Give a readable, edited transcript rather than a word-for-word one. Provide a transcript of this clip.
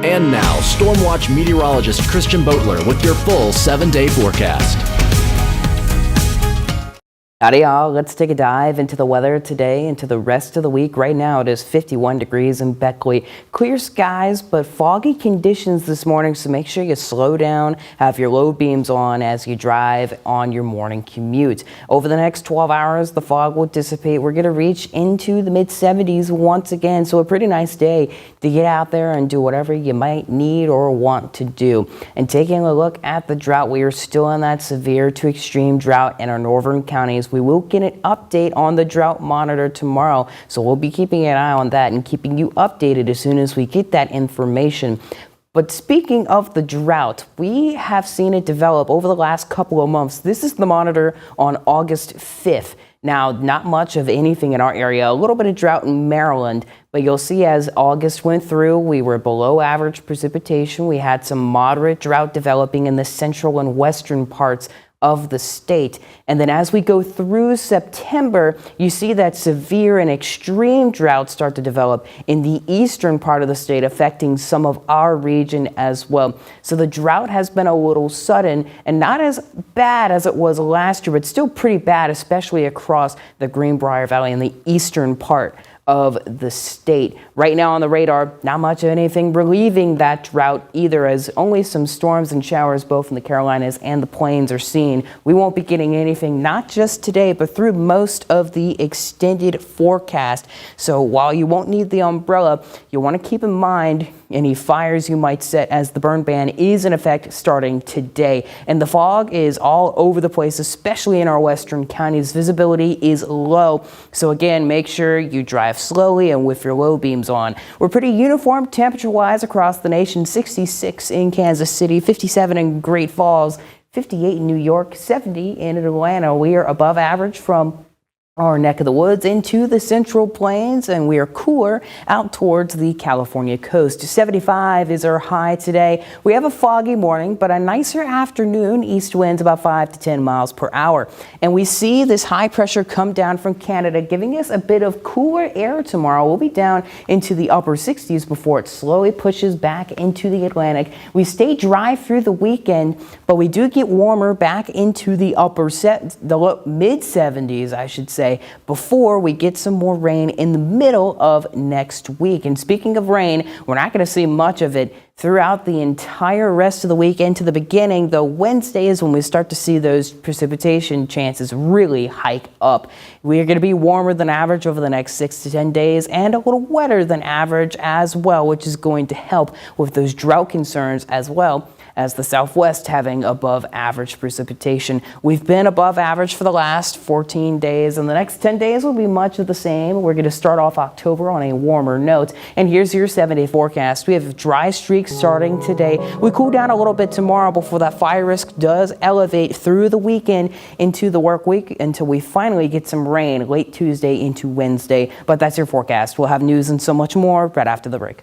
And now, Stormwatch meteorologist Christian Boatler with your full 7-day forecast. Howdy y'all, let's take a dive into the weather today into the rest of the week. Right now it is 51 degrees in Beckley. Clear skies but foggy conditions this morning, so make sure you slow down, have your low beams on as you drive on your morning commute. Over the next 12 hours, the fog will dissipate. We're going to reach into the mid-70s once again, so a pretty nice day to get out there and do whatever you might need or want to do. And taking a look at the drought, we are still in that severe to extreme drought in our northern counties. We will get an update on the drought monitor tomorrow, so we'll be keeping an eye on that and keeping you updated as soon as we get that information. But speaking of the drought, we have seen it develop over the last couple of months. This is the monitor on August 5th. Now, not much of anything in our area, a little bit of drought in Maryland, but you'll see as August went through, we were below average precipitation. We had some moderate drought developing in the central and western parts of the state. And then as we go through September, you see that severe and extreme drought start to develop in the eastern part of the state, affecting some of our region as well. So the drought has been a little sudden and not as bad as it was last year, but still pretty bad, especially across the Greenbrier Valley in the eastern part of the state. Right now on the radar, not much of anything relieving that drought either, as only some storms and showers both in the Carolinas and the Plains are seen. We won't be getting anything, not just today, but through most of the extended forecast. So while you won't need the umbrella, you'll want to keep in mind any fires you might set, as the burn ban is in effect starting today. And the fog is all over the place, especially in our western counties. Visibility is low. So again, make sure you drive slowly and with your low beams on. We're pretty uniform temperature-wise across the nation. 66 in Kansas City, 57 in Great Falls, 58 in New York, 70 in Atlanta. We are above average from our neck of the woods into the Central Plains, and we are cooler out towards the California coast. 75 is our high today. We have a foggy morning, but a nicer afternoon. East winds about 5 to 10 miles per hour. And we see this high pressure come down from Canada, giving us a bit of cooler air tomorrow. We'll be down into the upper 60s before it slowly pushes back into the Atlantic. We stay dry through the weekend, but we do get warmer back into the mid 70s, I should say, before we get some more rain in the middle of next week. And speaking of rain, we're not going to see much of it throughout the entire rest of the week into the beginning, though Wednesday is when we start to see those precipitation chances really hike up. We are going to be warmer than average over the next 6 to 10 days and a little wetter than average as well, which is going to help with those drought concerns as well as the Southwest having above average precipitation. We've been above average for the last 14 days, and the next 10 days will be much of the same. We're going to start off October on a warmer note. And here's your 7-day forecast. We have dry streaks starting today. We cool down a little bit tomorrow before that fire risk does elevate through the weekend into the work week until we finally get some rain late Tuesday into Wednesday. But that's your forecast. We'll have news and so much more right after the break.